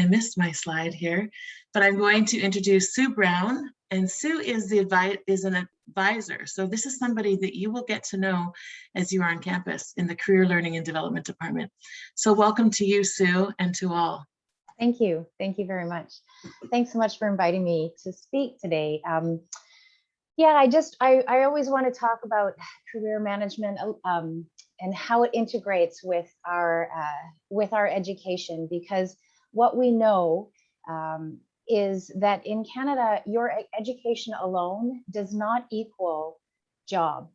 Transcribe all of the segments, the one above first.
I missed my slide here, but I'm going to introduce Sue Brown. And Sue is an advisor. So this is somebody that you will get to know as you are on campus in the Career Learning and Development Department. So welcome to you, Sue, and to all. Thank you. Thank you very much. Thanks so much for inviting me to speak today. Yeah, I always want to talk about career management and how it integrates with our education, because what we know is that in Canada, your education alone does not equal job.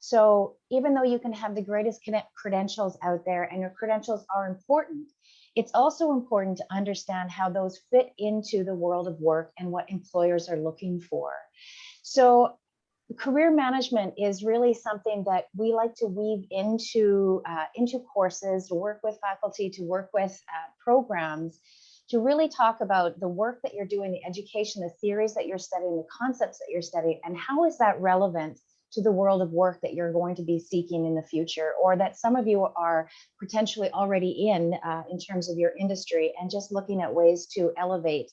So even though you can have the greatest credentials out there, and your credentials are important, it's also important to understand how those fit into the world of work and what employers are looking for. So career management is really something that we like to weave into courses, to work with faculty, to work with programs, to really talk about the work that you're doing, the education, the theories that you're studying, the concepts that you're studying, and how is that relevant to the world of work that you're going to be seeking in the future, or that some of you are potentially already in terms of your industry, and just looking at ways to elevate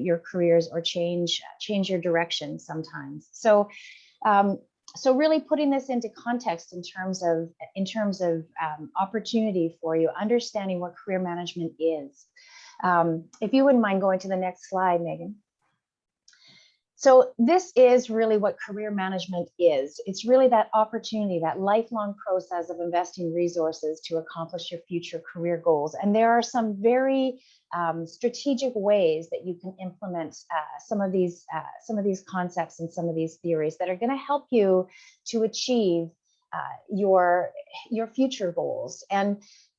your careers or change your direction sometimes. So so really putting this into context in terms of opportunity for you, understanding what career management is. If you wouldn't mind going to the next slide, Megan. So this is really what career management is. It's really that opportunity, that lifelong process of investing resources to accomplish your future career goals. And there are some very strategic ways that you can implement some of these concepts and some of these theories that are going to help you to achieve your future goals.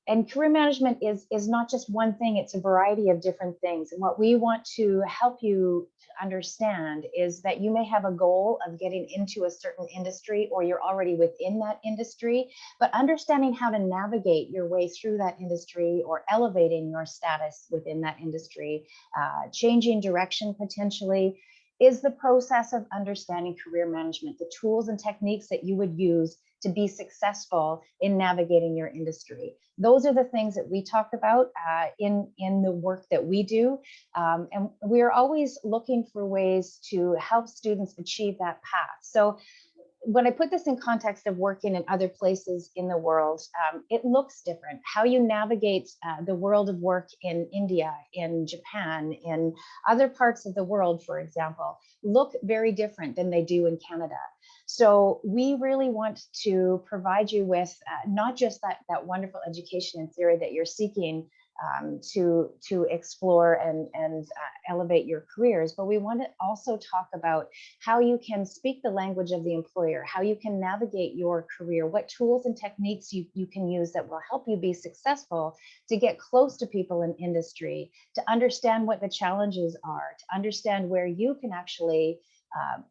And career management is not just one thing, it's a variety of different things. And what we want to help you to understand is that you may have a goal of getting into a certain industry, or you're already within that industry, but understanding how to navigate your way through that industry, or elevating your status within that industry, changing direction potentially, is the process of understanding career management, the tools and techniques that you would use to be successful in navigating your industry. Those are the things that we talk about in the work that we do. And we're always looking for ways to help students achieve that path. So when I put this in context of working in other places in the world, it looks different. How you navigate the world of work in India, in Japan, in other parts of the world, for example, look very different than they do in Canada. So we really want to provide you with not just that wonderful education and theory that you're seeking to explore and elevate your careers, but we want to also talk about how you can speak the language of the employer, how you can navigate your career, what tools and techniques you can use that will help you be successful, to get close to people in industry, to understand what the challenges are, to understand where you can actually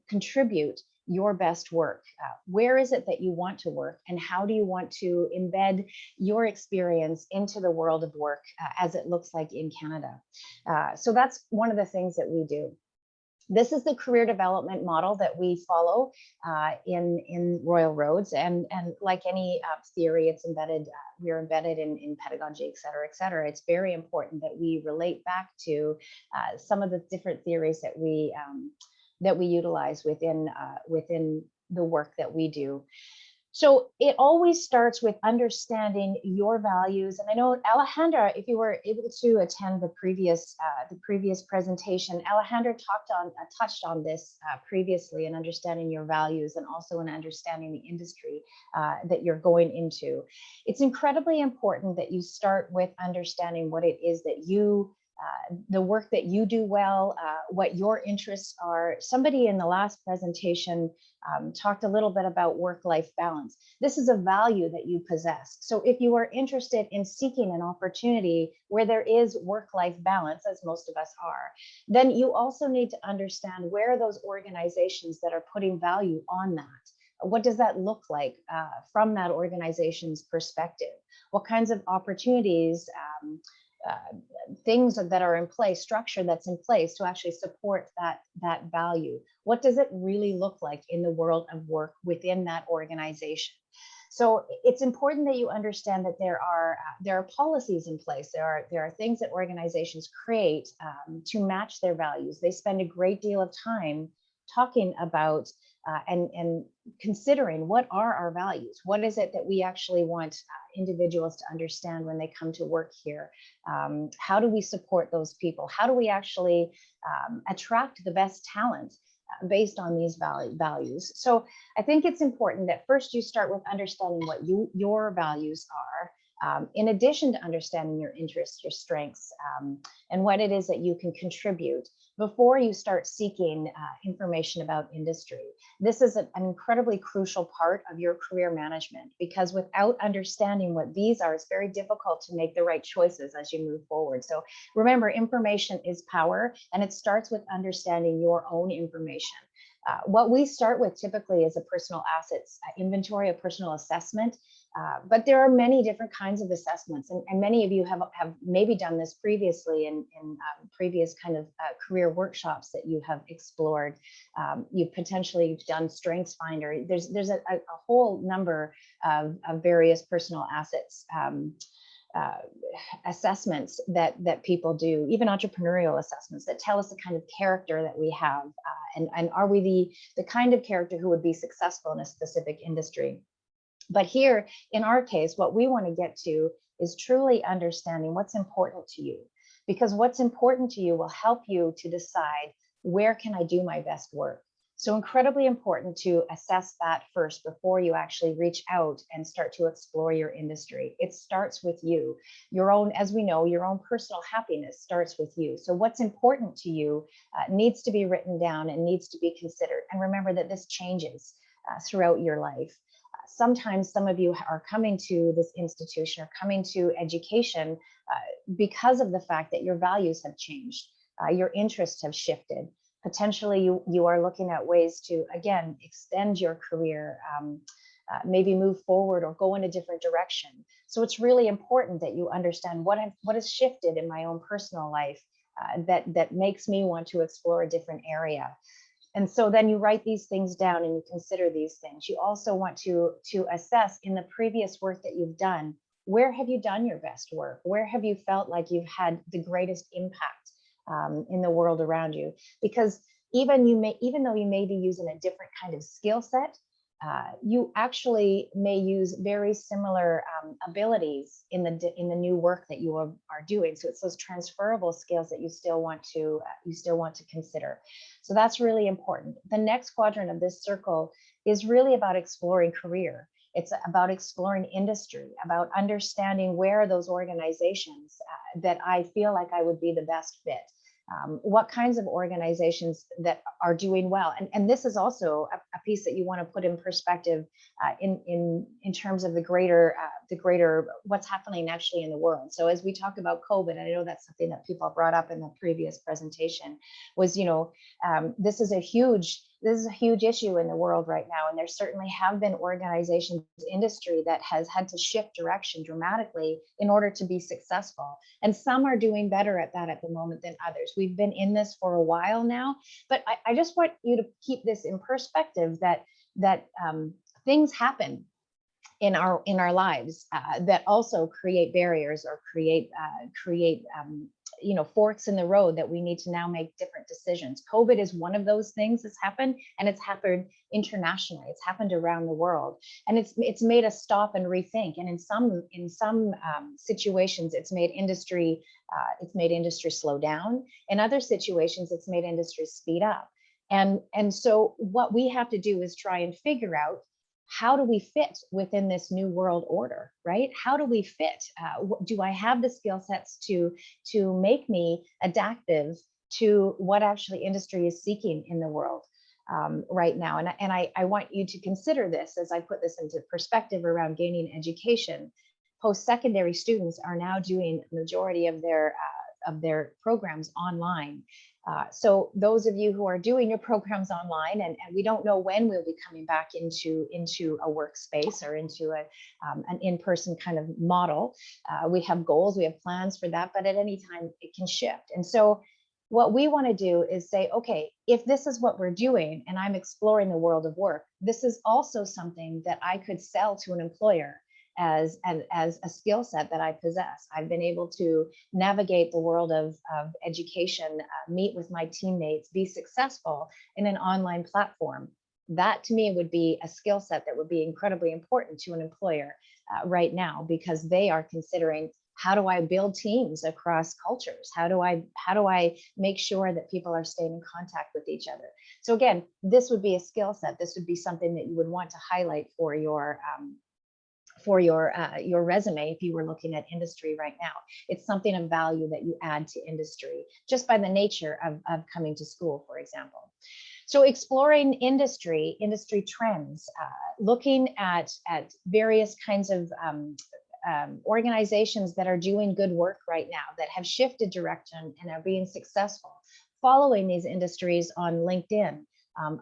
contribute your best work. Where is it that you want to work, and how do you want to embed your experience into the world of work as it looks like in Canada? So that's one of the things that we do. This is the career development model that we follow in Royal Roads, and like any theory, it's embedded. We're embedded in pedagogy, et cetera, et cetera. It's very important that we relate back to some of the different theories that we utilize within the work that we do. So it always starts with understanding your values. And I know, Alejandra, if you were able to attend the previous presentation, Alejandra touched on this previously, in understanding your values, and also in understanding the industry that you're going into. It's incredibly important that you start with understanding what it is that you the work that you do well, what your interests are. Somebody in the last presentation talked a little bit about work-life balance. This is a value that you possess. So if you are interested in seeking an opportunity where there is work-life balance, as most of us are, then you also need to understand where are those organizations that are putting value on that. What does that look like from that organization's perspective? What kinds of opportunities, things that are in place, structure that's in place to actually support that value? What does it really look like in the world of work within that organization? So it's important that you understand that there are policies in place. There are things that organizations create to match their values. They spend a great deal of time talking about and considering what are our values. What is it that we actually want individuals to understand when they come to work here? How do we support those people? How do we actually attract the best talent based on these values? So I think it's important that first you start with understanding what your values are, in addition to understanding your interests, your strengths, and what it is that you can contribute before you start seeking information about industry. This is an incredibly crucial part of your career management, because without understanding what these are, it's very difficult to make the right choices as you move forward. So remember, information is power, and it starts with understanding your own information. What we start with typically is a personal assets inventory, a personal assessment. But there are many different kinds of assessments, and many of you have maybe done this previously in previous kind of career workshops that you have explored. You've potentially done Strengths Finder. There's a whole number of various personal assets assessments that people do, even entrepreneurial assessments that tell us the kind of character that we have, and are we the kind of character who would be successful in a specific industry. But here, in our case, what we want to get to is truly understanding what's important to you, because what's important to you will help you to decide, where can I do my best work? So incredibly important to assess that first before you actually reach out and start to explore your industry. It starts with you. Your own, as we know, your own personal happiness starts with you. So what's important to you needs to be written down and needs to be considered. And remember that this changes throughout your life. Sometimes some of you are coming to this institution or coming to education because of the fact that your values have changed, your interests have shifted. Potentially you are looking at ways to, again, extend your career, maybe move forward or go in a different direction. So it's really important that you understand what has shifted in my own personal life that makes me want to explore a different area. And so then you write these things down and you consider these things. You also want to assess in the previous work that you've done, where have you done your best work? Where have you felt like you've had the greatest impact in the world around you? Because even though you may be using a different kind of skill set, you actually may use very similar abilities in the new work that you are doing. So it's those transferable skills that you still want to consider. So that's really important. The next quadrant of this circle is really about exploring career. It's about exploring industry, about understanding where are those organizations that I feel like I would be the best fit. What kinds of organizations that are doing well, and this is also a piece that you want to put in perspective in terms of the greater what's happening actually in the world. So as we talk about COVID, and I know that's something that people brought up in the previous presentation, was this is a huge issue in the world right now, and there certainly have been organizations, industry that has had to shift direction dramatically in order to be successful. And some are doing better at that at the moment than others. We've been in this for a while now, but I just want you to keep this in perspective that things happen in our lives that also create barriers or create forks in the road that we need to now make different decisions. COVID is one of those things that's happened, and it's happened internationally. It's happened around the world, and it's made us stop and rethink. And in some situations, it's made industry slow down. In other situations, it's made industry speed up. And so what we have to do is try and figure out, how do we fit within this new world order, right? How do we fit? Do I have the skill sets to make me adaptive to what actually industry is seeking in the world right now? And I want you to consider this as I put this into perspective around gaining education. Post-secondary students are now doing the majority of their programs online. So those of you who are doing your programs online, and we don't know when we'll be coming back into a workspace or into an in-person kind of model. We have goals, we have plans for that, but at any time it can shift. And so What we want to do is say, okay, if this is what we're doing and I'm exploring the world of work, this is also something that I could sell to an employer as a skill set that I possess. I've been able to navigate the world of education, meet with my teammates, be successful in an online platform. That to me would be a skill set that would be incredibly important to an employer right now, because they are considering, how do I build teams across cultures? How do I make sure that people are staying in contact with each other? So again, this would be a skill set. This would be something that you would want to highlight for your resume if you were looking at industry right now. It's something of value that you add to industry just by the nature of coming to school, for example. So exploring industry trends, looking at various kinds of organizations that are doing good work right now, that have shifted direction and are being successful, following these industries on LinkedIn,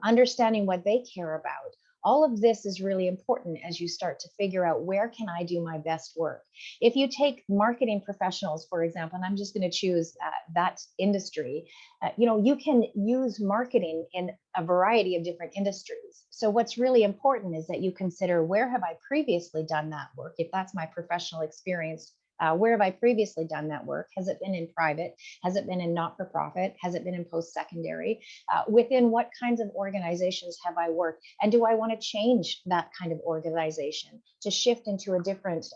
understanding what they care about. All of this is really important as you start to figure out, where can I do my best work? If you take marketing professionals, for example, and I'm just going to choose that industry, you can use marketing in a variety of different industries. So what's really important is that you consider, where have I previously done that work? If that's my professional experience, where have I previously done that work? Has it been in private? Has it been in not-for-profit? Has it been in post-secondary? Within what kinds of organizations have I worked? And do I want to change that kind of organization to shift into a different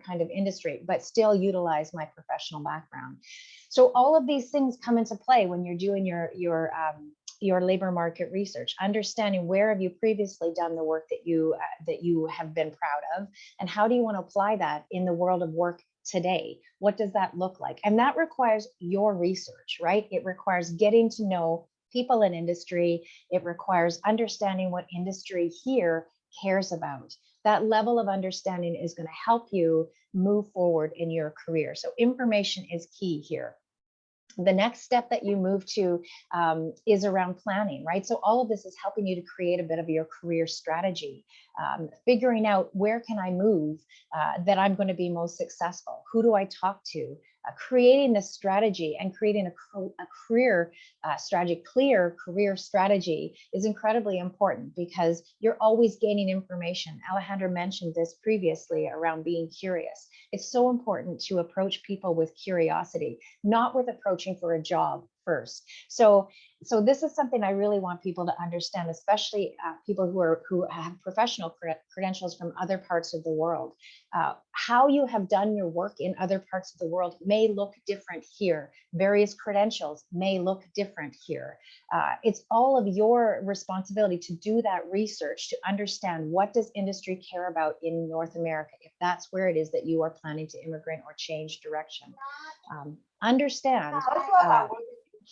kind of industry, but still utilize my professional background? So all of these things come into play when you're doing your labor market research, understanding, where have you previously done the work that you have been proud of, and how do you want to apply that in the world of work today? What does that look like? And that requires your research, right? It requires getting to know people in industry. It requires understanding what industry here cares about. That level of understanding is going to help you move forward in your career. So information is key here. The next step that you move to is around planning, right? So all of this is helping you to create a bit of your career strategy, figuring out, where can I move that I'm going to be most successful? Who do I talk to? Creating this strategy and creating a career strategy, clear career strategy, is incredibly important, because you're always gaining information. Alejandra mentioned this previously around being curious. It's so important to approach people with curiosity, not with approaching for a job first. So this is something I really want people to understand, especially people who have professional credentials from other parts of the world. How you have done your work in other parts of the world may look different here. Various credentials may look different here. It's all of your responsibility to do that research, to understand, what does industry care about in North America, if that's where it is that you are planning to immigrate or change direction. Understand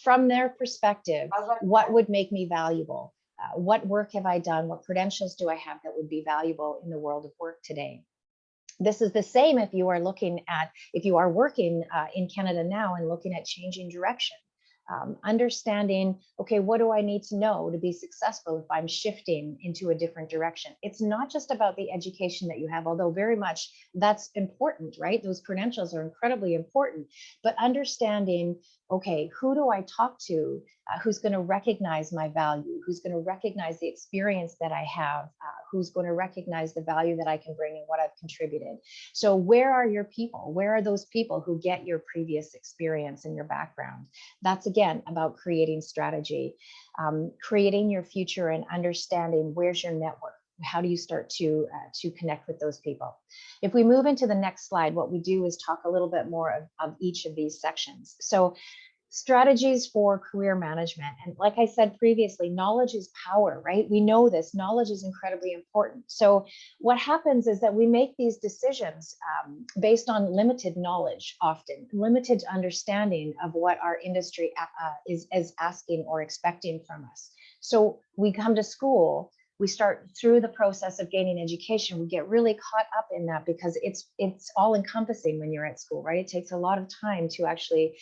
from their perspective, what would make me valuable? What work have I done? What credentials do I have that would be valuable in the world of work today? This is the same if you are working in Canada now and looking at changing direction. Understanding, okay, what do I need to know to be successful if I'm shifting into a different direction? It's not just about the education that you have, although very much that's important, right? Those credentials are incredibly important, but understanding, okay, who do I talk to who's going to recognize my value, who's going to recognize the experience that I have, who's going to recognize the value that I can bring and what I've contributed. So where are your people? Where are those people who get your previous experience and your background? That's again about creating strategy, creating your future, and understanding, where's your network? How do you start to connect with those people? If we move into the next slide, what we do is talk a little bit more of each of these sections. So strategies for career management. And like I said previously, knowledge is power, right? We know this. Knowledge is incredibly important. So what happens is that we make these decisions based on limited knowledge, often limited understanding of what our industry is asking or expecting from us. So we come to school, we start through the process of gaining education, we get really caught up in that because it's all encompassing when you're at school, right? It takes a lot of time to actually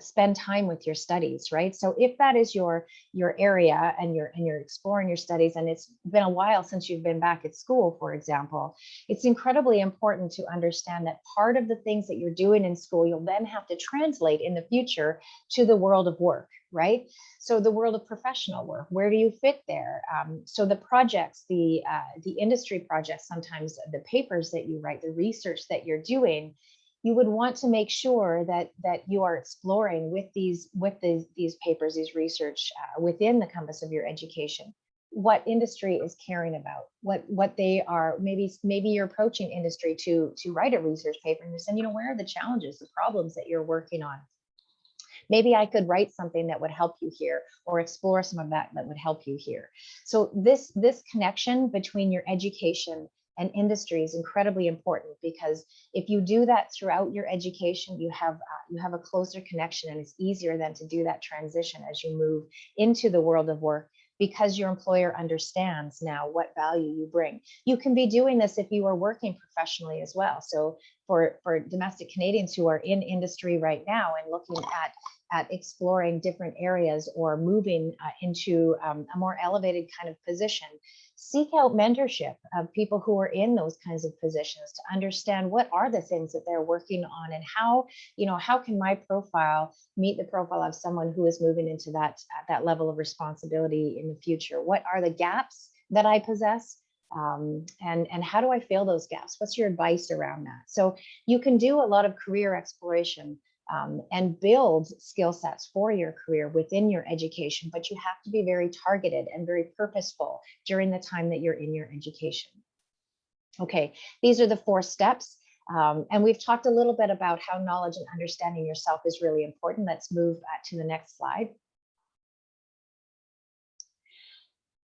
spend time with your studies, right? So if that is your area and you're exploring your studies, and it's been a while since you've been back at school, for example, it's incredibly important to understand that part of the things that you're doing in school, you'll then have to translate in the future to the world of work, right? So the world of professional work, where do you fit there? So the projects, the industry projects, sometimes the papers that you write, the research that you're doing, you would want to make sure that you are exploring with these papers, these research within the compass of your education, what industry is caring about, what they are. Maybe you're approaching industry to write a research paper, and you're saying, where are the challenges, the problems that you're working on? Maybe I could write something that would help you here, or explore some of that would help you here. So this connection between your education and industry is incredibly important, because if you do that throughout your education, you have a closer connection, and it's easier then to do that transition as you move into the world of work, because your employer understands now what value you bring. You can be doing this if you are working professionally as well. So for domestic Canadians who are in industry right now and looking at exploring different areas, or moving into a more elevated kind of position, seek out mentorship of people who are in those kinds of positions to understand what are the things that they're working on, and how can my profile meet the profile of someone who is moving into that level of responsibility in the future. What are the gaps that I possess? And how do I fill those gaps? What's your advice around that? So you can do a lot of career exploration and build skill sets for your career within your education, but you have to be very targeted and very purposeful during the time that you're in your education. Okay, these are the 4 steps. And we've talked a little bit about how knowledge and understanding yourself is really important. Let's move to the next slide.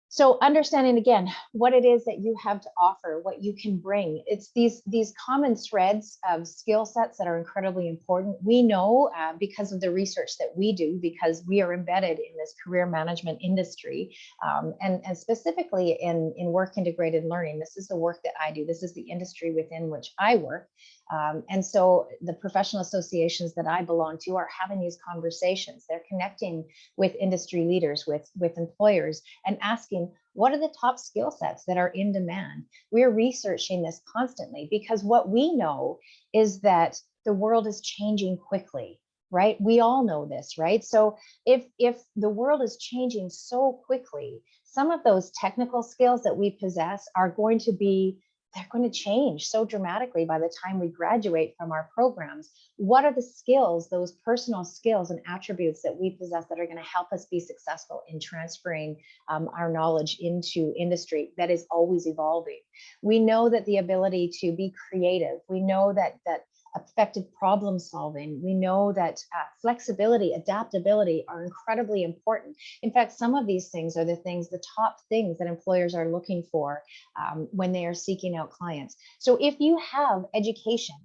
So understanding again what it is that you have to offer, what you can bring. It's these common threads of skill sets that are incredibly important. We know because of the research that we do, because we are embedded in this career management industry, and specifically in work integrated learning. This is the work that I do. This is the industry within which I work. And so the professional associations that I belong to are having these conversations. They're connecting with industry leaders, with employers, and asking, what are the top skill sets that are in demand? We're researching this constantly, because what we know is that the world is changing quickly, right? We all know this, right? So if the world is changing so quickly, some of those technical skills that we possess are going to change so dramatically by the time we graduate from our programs. What are the skills, those personal skills and attributes that we possess, that are going to help us be successful in transferring our knowledge into industry that is always evolving? We know that the ability to be creative, we know that effective problem solving, we know that flexibility, adaptability are incredibly important. In fact, some of these things are the top things that employers are looking for when they are seeking out clients. So if you have education,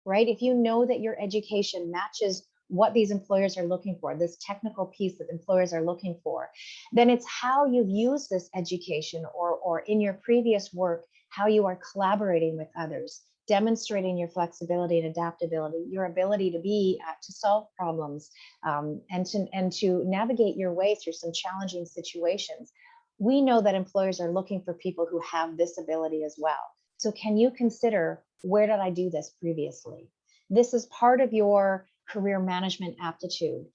right, if you know that your education matches what these employers are looking for, this technical piece that employers are looking for, then it's how you've used this education, or in your previous work, how you are collaborating with others, demonstrating your flexibility and adaptability, your ability to solve problems, and to navigate your way through some challenging situations. We know that employers are looking for people who have this ability as well. So can you consider, where did I do this previously? This is part of your career management aptitude.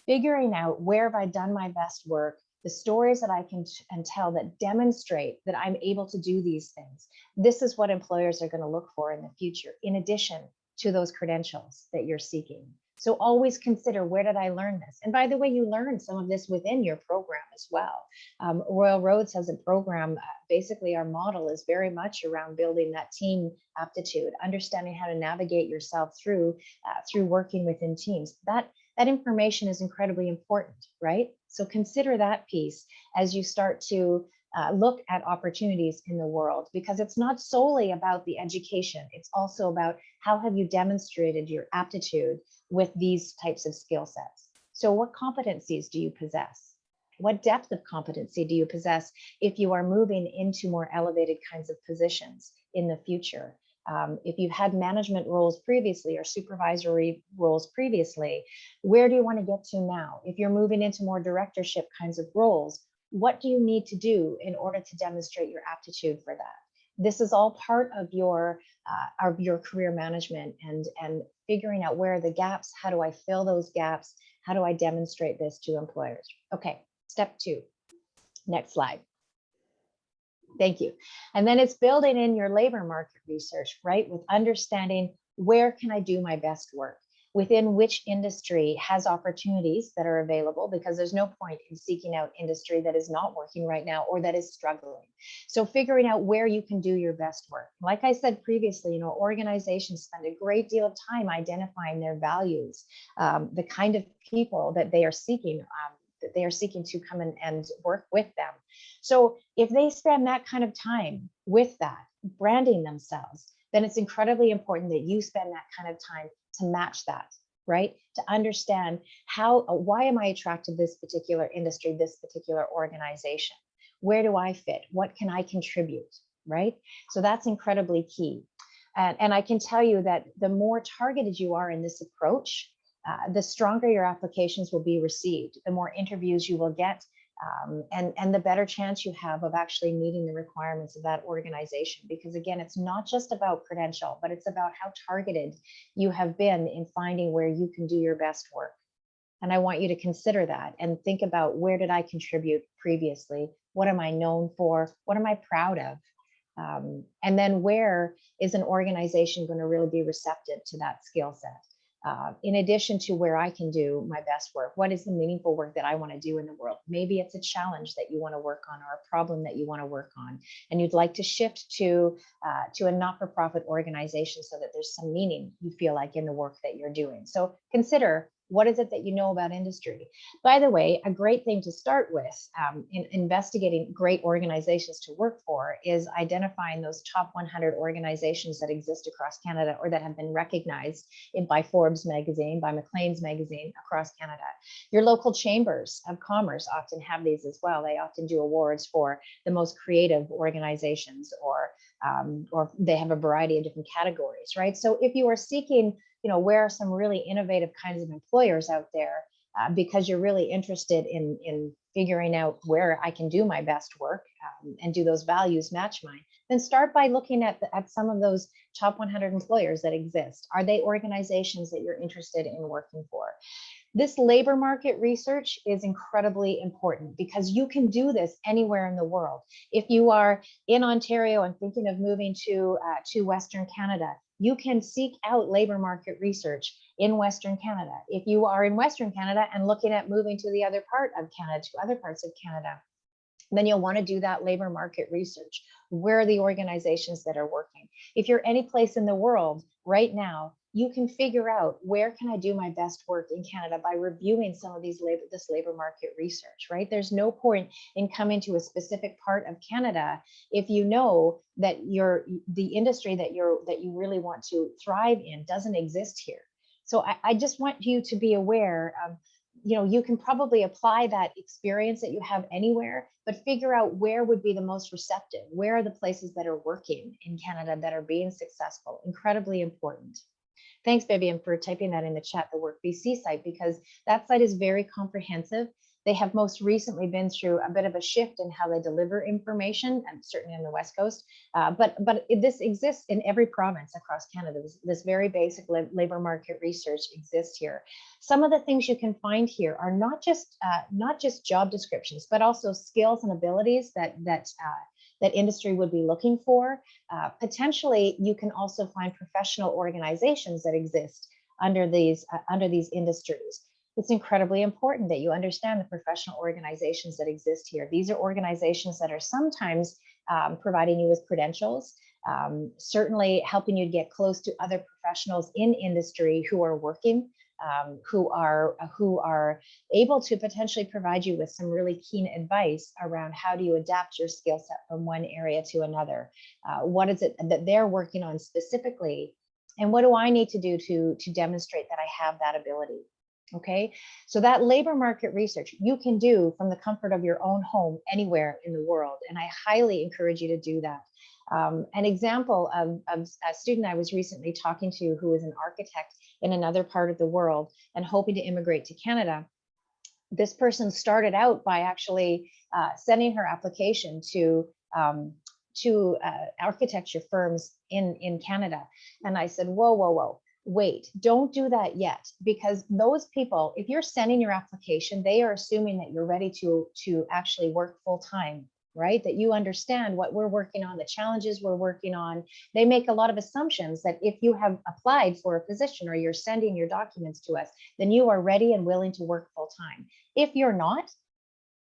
Figuring out, where have I done my best work? The stories that I can tell that demonstrate that I'm able to do these things. This is what employers are going to look for in the future, in addition to those credentials that you're seeking. So always consider, where did I learn this? And by the way, you learn some of this within your program as well. Royal Roads has a program. Basically, our model is very much around building that team aptitude, understanding how to navigate yourself through working within teams. That information is incredibly important, right? So consider that piece as you start to look at opportunities in the world, because it's not solely about the education. It's also about, how have you demonstrated your aptitude with these types of skill sets? So what competencies do you possess? What depth of competency do you possess if you are moving into more elevated kinds of positions in the future? If you've had management roles previously or supervisory roles previously, where do you want to get to now? If you're moving into more directorship kinds of roles, what do you need to do in order to demonstrate your aptitude for that? This is all part of your career management and figuring out where are the gaps, how do I fill those gaps, how do I demonstrate this to employers? Okay, step 2. Next slide. Thank you. And then it's building in your labor market research, right? With understanding where can I do my best work? Within which industry has opportunities that are available, because there's no point in seeking out industry that is not working right now or that is struggling. So figuring out where you can do your best work. Like I said previously, you know, organizations spend a great deal of time identifying their values, the kind of people that they are seeking, to come in and work with them. So if they spend that kind of time with that, branding themselves, then it's incredibly important that you spend that kind of time to match that, right? To understand why am I attracted to this particular industry, this particular organization? Where do I fit? What can I contribute, right? So that's incredibly key. And I can tell you that the more targeted you are in this approach, the stronger your applications will be received, the more interviews you will get, and the better chance you have of actually meeting the requirements of that organization. Because again, it's not just about credential, but it's about how targeted you have been in finding where you can do your best work. And I want you to consider that and think about, where did I contribute previously? What am I known for? What am I proud of? And then where is an organization going to really be receptive to that skill set? In addition to where I can do my best work, what is the meaningful work that I want to do in the world? Maybe it's a challenge that you want to work on, or a problem that you want to work on, and you'd like to shift to a not-for-profit organization so that there's some meaning you feel like in the work that you're doing. So consider, what is it that you know about industry? By the way, a great thing to start with in investigating great organizations to work for is identifying those top 100 organizations that exist across Canada, or that have been recognized by Forbes magazine, by Maclean's magazine across Canada. Your local chambers of commerce often have these as well. They often do awards for the most creative organizations, or they have a variety of different categories, right? So if you are seeking, where are some really innovative kinds of employers out there, because you're really interested in figuring out where I can do my best work, and do those values match mine, then start by looking at some of those top 100 employers that exist. Are they organizations that you're interested in working for? This labor market research is incredibly important, because you can do this anywhere in the world. If you are in Ontario and thinking of moving to Western Canada, you can seek out labor market research in Western Canada. If you are in Western Canada and looking at moving to the other part of Canada, to other parts of Canada, then you'll want to do that labor market research. Where are the organizations that are working? If you're any place in the world right now, you can figure out, where can I do my best work in Canada, by reviewing some of this labor market research, right? There's no point in coming to a specific part of Canada if you know that the industry that you really want to thrive in doesn't exist here. So I just want you to be aware of, you can probably apply that experience that you have anywhere, but figure out where would be the most receptive. Where are the places that are working in Canada that are being successful? Incredibly important. Thanks, Vivian, for typing that in the chat, the Work BC site, because that site is very comprehensive. They have most recently been through a bit of a shift in how they deliver information, and certainly on the West Coast. But this exists in every province across Canada. This very basic labor market research exists here. Some of the things you can find here are not just job descriptions, but also skills and abilities that industry would be looking for. Potentially, you can also find professional organizations that exist under these industries. It's incredibly important that you understand the professional organizations that exist here. These are organizations that are sometimes providing you with credentials, certainly helping you to get close to other professionals in industry who are working, who are able to potentially provide you with some really keen advice around how do you adapt your skill set from one area to another. What is it that they're working on specifically, and what do I need to do to demonstrate that I have that ability? Okay, so that labor market research you can do from the comfort of your own home anywhere in the world, and I highly encourage you to do that. An example of a student I was recently talking to who is an architect in another part of the world and hoping to immigrate to Canada. This person started out by actually sending her application to architecture firms in Canada. And I said, whoa, whoa, whoa, wait, don't do that yet, because those people, if you're sending your application, they are assuming that you're ready to actually work full time, right? That you understand what we're working on, the challenges we're working on. They make a lot of assumptions that if you have applied for a position or you're sending your documents to us, then you are ready and willing to work full time. If you're not,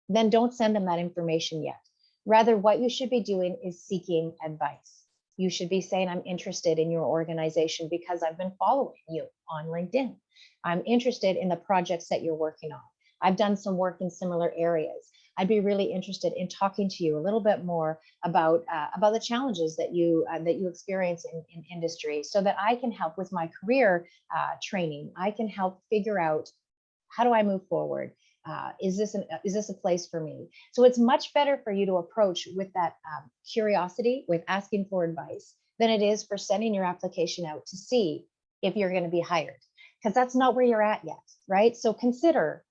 then don't send them that information yet. Rather, what you should be doing is seeking advice. You should be saying, I'm interested in your organization because I've been following you on LinkedIn. I'm interested in the projects that you're working on. I've done some work in similar areas. I'd be really interested in talking to you a little bit more about the challenges that you experience in industry, so that I can help with my career training. I can help figure out, how do I move forward? Is this a place for me? So it's much better for you to approach with that curiosity, with asking for advice, than it is for sending your application out to see if you're going to be hired, because that's not where you're at yet, right? So consider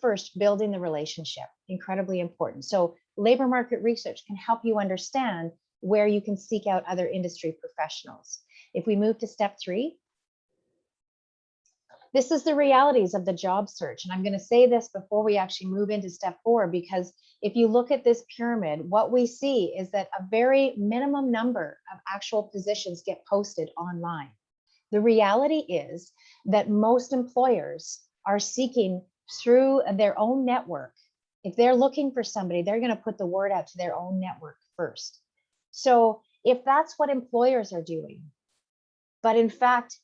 first building the relationship. Incredibly important. So labor market research can help you understand where you can seek out other industry professionals. If we move to step 3, this is the realities of the job search. And I'm going to say this before we actually move into step 4, because if you look at this pyramid, what we see is that a very minimum number of actual positions get posted online. The reality is that most employers are seeking through their own network. If they're looking for somebody, they're going to put the word out to their own network first. So if that's what employers are doing, but in fact,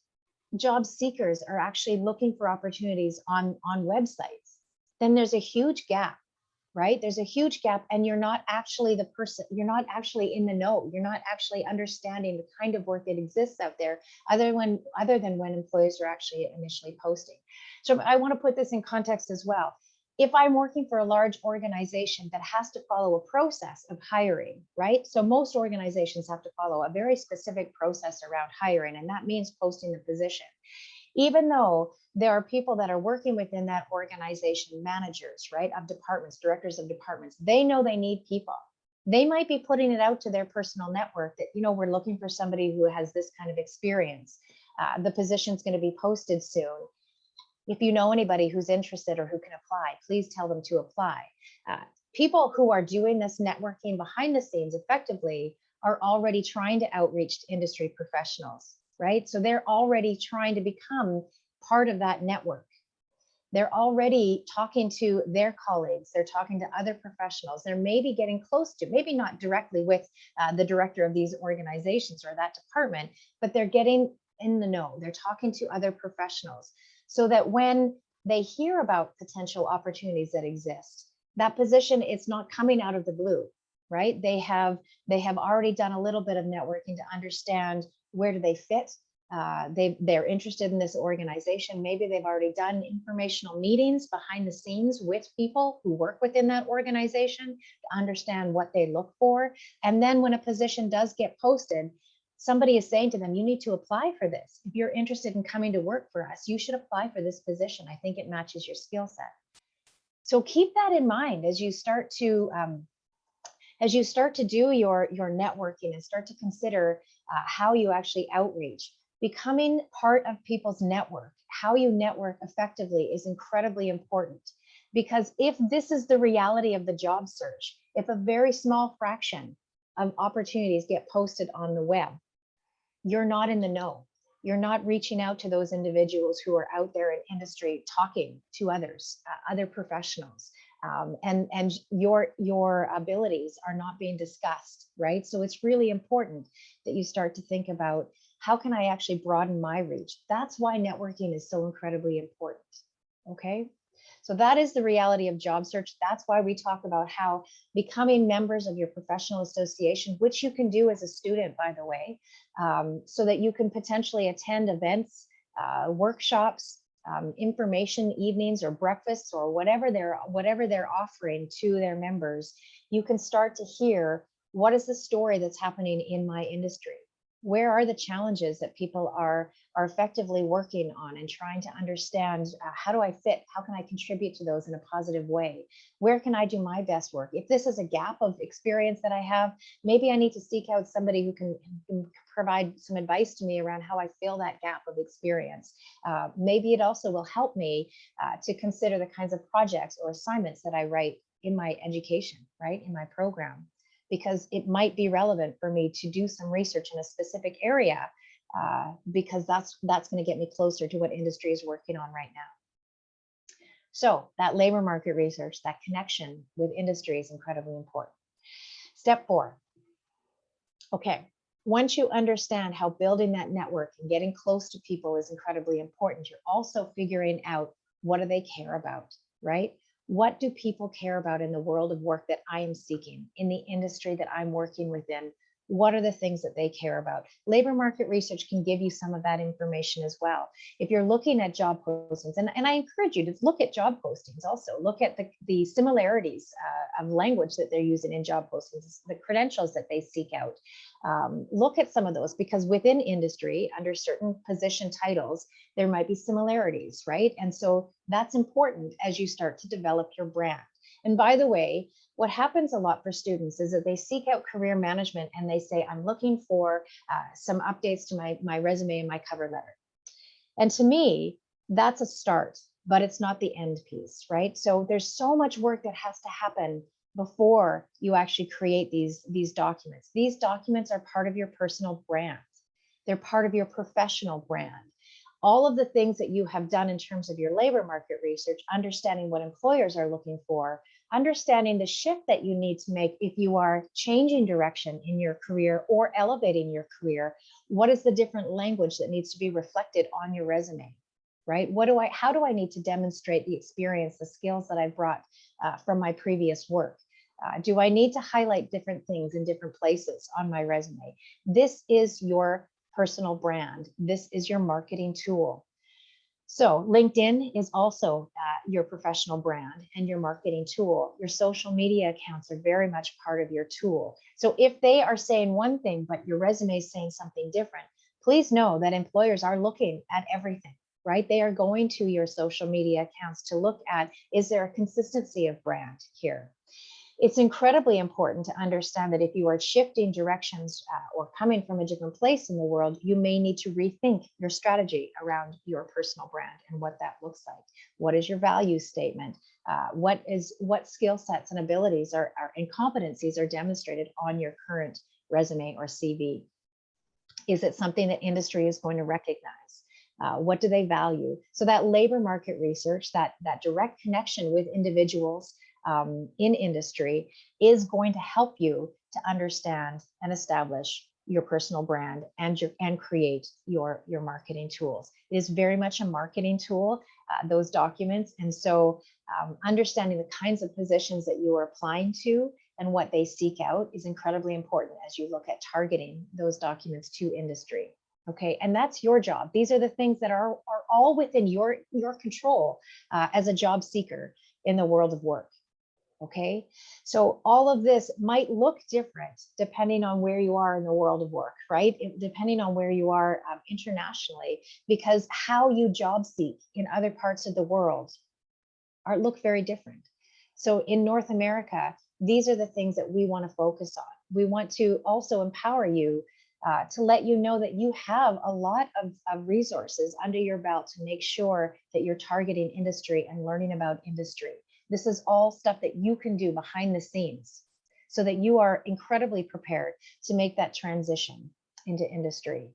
job seekers are actually looking for opportunities on websites, then there's a huge gap, right? There's a huge gap, and you're not actually the person, you're not actually in the know, you're not actually understanding the kind of work that exists out there, other than when employers are actually initially posting. So I want to put this in context as well. If I'm working for a large organization that has to follow a process of hiring, right? So most organizations have to follow a very specific process around hiring, and that means posting the position. Even though there are people that are working within that organization, managers, right, of departments, directors of departments, they know they need people. They might be putting it out to their personal network that, we're looking for somebody who has this kind of experience. The position's going to be posted soon. If you know anybody who's interested or who can apply, please tell them to apply. People who are doing this networking behind the scenes effectively are already trying to outreach to industry professionals, right? So they're already trying to become part of that network. They're already talking to their colleagues. They're talking to other professionals. They're maybe getting close to, maybe not directly with the director of these organizations or that department, but they're getting in the know. They're talking to other professionals, so that when they hear about potential opportunities that exist, that position is not coming out of the blue, right? They have already done a little bit of networking to understand where do they fit. They're interested in this organization. Maybe they've already done informational meetings behind the scenes with people who work within that organization to understand what they look for. And then when a position does get posted, somebody is saying to them, you need to apply for this. If you're interested in coming to work for us, you should apply for this position. I think it matches your skill set. So keep that in mind as you start to do your networking and start to consider how you actually outreach. Becoming part of people's network, how you network effectively, is incredibly important. Because if this is the reality of the job search, if a very small fraction of opportunities get posted on the web, you're not in the know. You're not reaching out to those individuals who are out there in industry talking to others, other professionals, and your abilities are not being discussed, right? So it's really important that you start to think about, how can I actually broaden my reach? That's why networking is so incredibly important, okay? So that is the reality of job search. That's why we talk about how becoming members of your professional association, which you can do as a student, by the way, so that you can potentially attend events, workshops, information evenings or breakfasts, or whatever they're offering to their members. You can start to hear What is the story that's happening in my industry? Where are the challenges that people are effectively working on and trying to understand? How do I fit? How can I contribute to those in a positive way? Where can I do my best work? If this is a gap of experience that I have, maybe I need to seek out somebody who can provide some advice to me around how I fill that gap of experience. Maybe it also will help me to consider the kinds of projects or assignments that I write in my education, right, in my program, because it might be relevant for me to do some research in a specific area, because that's going to get me closer to what industry is working on right now. So that labor market research, that connection with industry is incredibly important. Step 4. Okay, once you understand how building that network and getting close to people is incredibly important, you're also figuring out what do they care about, right? What do people care about in the world of work that I am seeking, in the industry that I'm working within? What are the things that they care about? Labor market research can give you some of that information as well. If you're looking at job postings, and I encourage you to look at job postings also, look at the similarities of language that they're using in job postings, the credentials that they seek out. Look at some of those, because within industry, under certain position titles, there might be similarities, right? And so that's important as you start to develop your brand. And by the way, what happens a lot for students is that they seek out career management and they say, I'm looking for some updates to my resume and my cover letter. And to me, that's a start, but it's not the end piece, right? So there's so much work that has to happen before you actually create these documents. These documents are part of your personal brand. They're part of your professional brand. All of the things that you have done in terms of your labor market research, understanding what employers are looking for, understanding the shift that you need to make if you are changing direction in your career or elevating your career. What is the different language that needs to be reflected on your resume, right? How do I need to demonstrate the experience, the skills that I brought from my previous work? Do I need to highlight different things in different places on my resume? This is your personal brand. This is your marketing tool. So LinkedIn is also your professional brand and your marketing tool. Your social media accounts are very much part of your tool. So if they are saying one thing, but your resume is saying something different, please know that employers are looking at everything, right? They are going to your social media accounts to look at, is there a consistency of brand here? It's incredibly important to understand that if you are shifting directions or coming from a different place in the world, you may need to rethink your strategy around your personal brand and what that looks like. What is your value statement? What skill sets and abilities and competencies are demonstrated on your current resume or CV? Is it something that industry is going to recognize? What do they value? So that labor market research, that direct connection with individuals in industry is going to help you to understand and establish your personal brand and create your marketing tools. It is very much a marketing tool, those documents. And so understanding the kinds of positions that you are applying to and what they seek out is incredibly important as you look at targeting those documents to industry. Okay, and that's your job. These are the things that are all within your control as a job seeker in the world of work. Okay, so all of this might look different depending on where you are in the world of work, right? Depending on where you are internationally, because how you job seek in other parts of the world look very different. So in North America, these are the things that we want to focus on. We want to also empower you to let you know that you have a lot of resources under your belt to make sure that you're targeting industry and learning about industry. This is all stuff that you can do behind the scenes so that you are incredibly prepared to make that transition into industry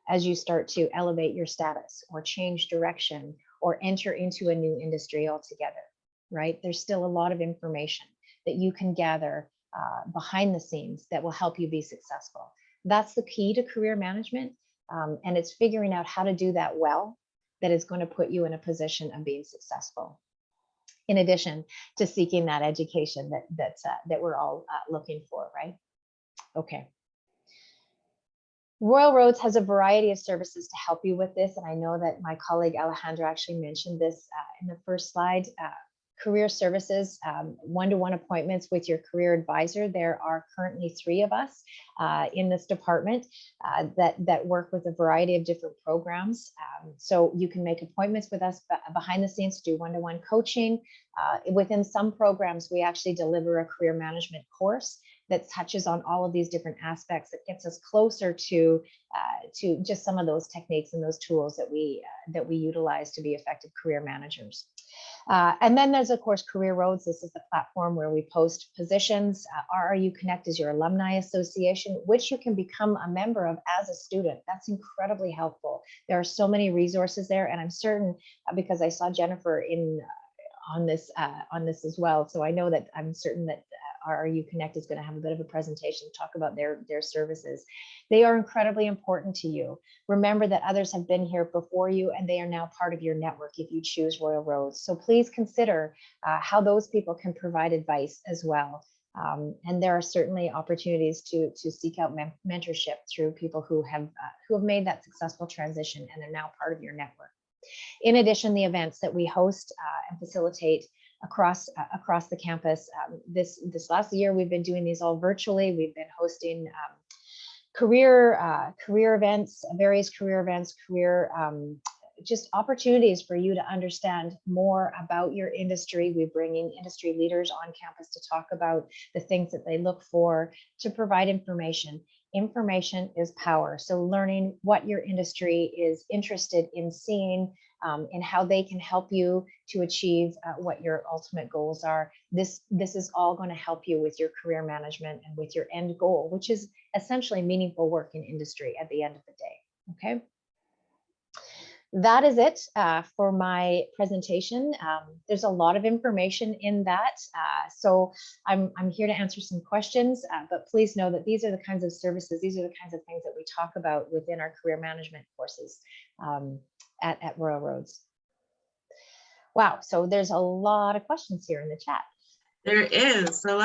as you start to elevate your status or change direction or enter into a new industry altogether, right? There's still a lot of information that you can gather behind the scenes that will help you be successful. That's the key to career management. And it's figuring out how to do that well that is going to put you in a position of being successful, in addition to seeking that education that we're all looking for, right? Okay. Royal Roads has a variety of services to help you with this, and I know that my colleague Alejandra actually mentioned this in the first slide. career services, one-to-one appointments with your career advisor. There are currently 3 of us in this department that work with a variety of different programs. So you can make appointments with us behind the scenes to do one-to-one coaching. Within some programs, we actually deliver a career management course that touches on all of these different aspects, that gets us closer to just some of those techniques and those tools that we utilize to be effective career managers. And then there's, of course, Career Roads. This is the platform where we post positions. RRU Connect is your alumni association, which you can become a member of as a student. That's incredibly helpful. There are so many resources there, and I'm certain, because I saw Jennifer on this as well, so I know that I'm certain that RRU Connect is going to have a bit of a presentation to talk about their services. They are incredibly important to you. Remember that others have been here before you, and they are now part of your network if you choose Royal Roads. So please consider how those people can provide advice as well. And there are certainly opportunities to seek out mentorship through people who have made that successful transition and are now part of your network. In addition, the events that we host and facilitate across the campus. This last year, we've been doing these all virtually. We've been hosting career events, various career events, just opportunities for you to understand more about your industry. We bring in industry leaders on campus to talk about the things that they look for, to provide information. Information is power. So learning what your industry is interested in seeing, and how they can help you to achieve what your ultimate goals are. This is all going to help you with your career management and with your end goal, which is essentially meaningful work in industry at the end of the day. Okay. That is it for my presentation. There's a lot of information in that. So I'm here to answer some questions, but please know that these are the kinds of services, these are the kinds of things that we talk about within our career management courses at Royal Roads. Wow, so there's a lot of questions here in the chat. There is. So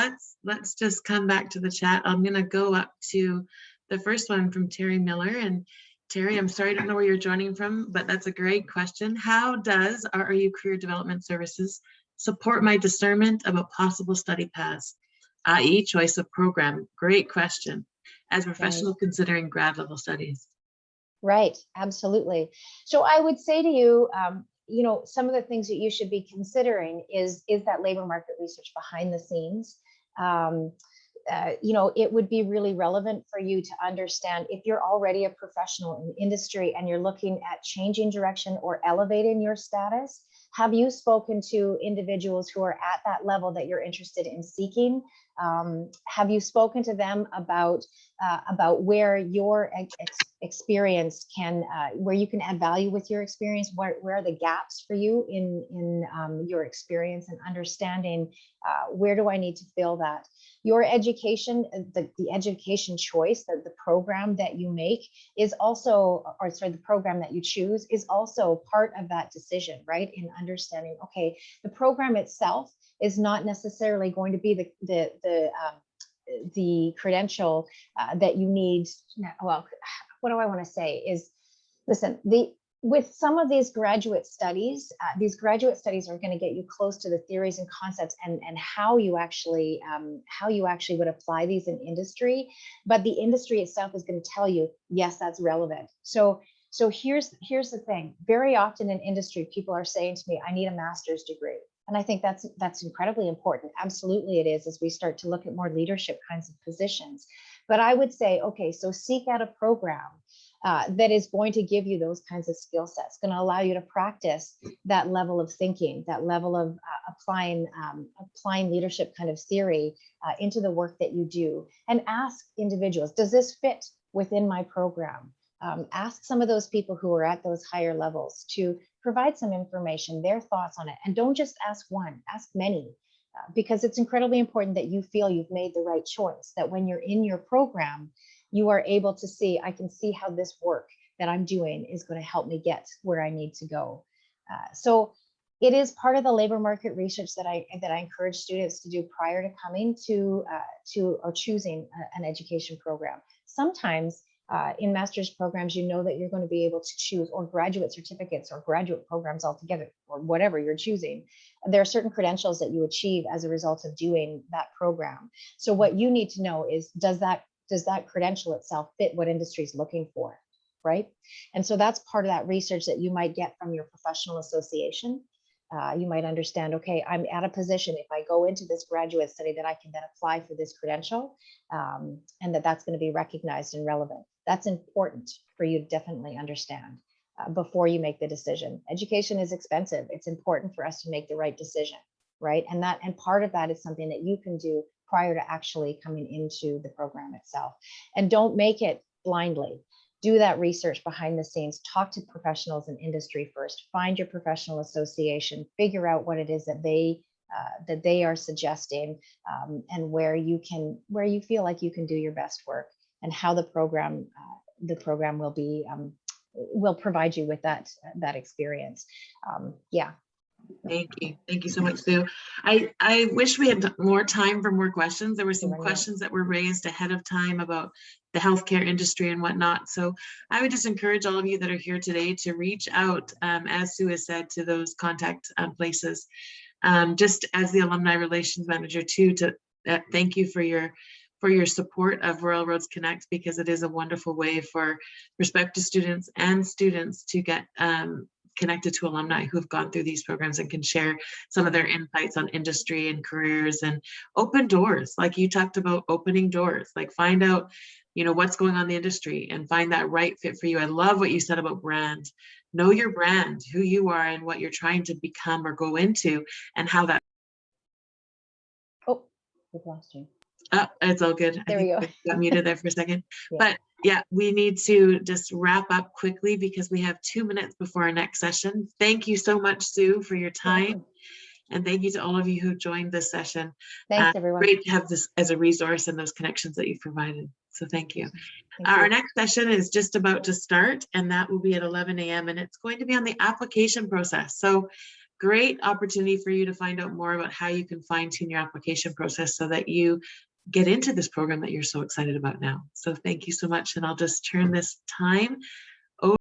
let's just come back to the chat. I'm going to go up to the first one from Terry Miller. And Terry, I'm sorry, I don't know where you're joining from, but that's a great question. How does RRU Career Development Services support my discernment about possible study paths, i.e. choice of program? Great question. As a professional considering grad level studies. Right, absolutely. So I would say to you, you know, some of the things that you should be considering is that labor market research behind the scenes. You know, it would be really relevant for you to understand if you're already a professional in industry and you're looking at changing direction or elevating your status. Have you spoken to individuals who are at that level that you're interested in seeking? Have you spoken to them about where your experience can, where you can add value with your experience? Where are the gaps for you in your experience and understanding where do I need to fill that? Your education, the education choice, the program that you make is also, or sorry, the program that you choose is also part of that decision, right? In understanding, okay, the program itself is not necessarily going to be the credential that you need. Well, what do I want to say is, listen, with some of these graduate studies are going to get you close to the theories and concepts and how you actually would apply these in industry. But the industry itself is going to tell you, yes, that's relevant. So here's the thing. Very often in industry, people are saying to me, I need a master's degree. And I think that's incredibly important. Absolutely it is, as we start to look at more leadership kinds of positions. But I would say, okay, so seek out a program that is going to give you those kinds of skill sets, going to allow you to practice that level of thinking, that level of applying leadership kind of theory into the work that you do. And ask individuals, does this fit within my program? Ask some of those people who are at those higher levels to provide some information, their thoughts on it. And don't just ask one, ask many, because it's incredibly important that you feel you've made the right choice, that when you're in your program, you are able to see, I can see how this work that I'm doing is going to help me get where I need to go. So it is part of the labor market research that I encourage students to do prior to coming to or choosing an education program. Sometimes In master's programs, you know that you're going to be able to choose, or graduate certificates or graduate programs altogether, or whatever you're choosing. There are certain credentials that you achieve as a result of doing that program. So what you need to know is, does that credential itself fit what industry is looking for, right? And so that's part of that research that you might get from your professional association. You might understand, okay, I'm at a position, if I go into this graduate study, that I can then apply for this credential, and that's going to be recognized and relevant. That's important for you to definitely understand before you make the decision. Education is expensive. It's important for us to make the right decision, right? And part of that is something that you can do prior to actually coming into the program itself. And don't make it blindly. Do that research behind the scenes, talk to professionals in industry first, find your professional association, figure out what it is that they are suggesting, and where you feel like you can do your best work, and how the program will provide you with that experience. Yeah. Thank you so much, Sue. I wish we had more time for more questions. There were some questions that were raised ahead of time about the healthcare industry and whatnot. So I would just encourage all of you that are here today to reach out, as Sue has said, to those contact places. Just as the Alumni Relations Manager too, to thank you for your support of Royal Roads Connect, because it is a wonderful way for prospective students and students to get connected to alumni who have gone through these programs and can share some of their insights on industry and careers, and open doors. Like you talked about opening doors, like find out, what's going on in the industry and find that right fit for you. I love what you said about brand. Know your brand, who you are and what you're trying to become or go into, and how that. Oh, we've lost you. Oh, it's all good. There we go. Got muted there for a second. Yeah. But yeah, we need to just wrap up quickly because we have 2 minutes before our next session. Thank you so much, Sue, for your time. And thank you to all of you who joined this session. Thanks, everyone. Great to have this as a resource and those connections that you've provided. So thank you. Thank you. Our next session is just about to start, and that will be at 11 a.m. and it's going to be on the application process. So great opportunity for you to find out more about how you can fine-tune your application process so that you get into this program that you're so excited about now. So thank you so much. And I'll just turn this time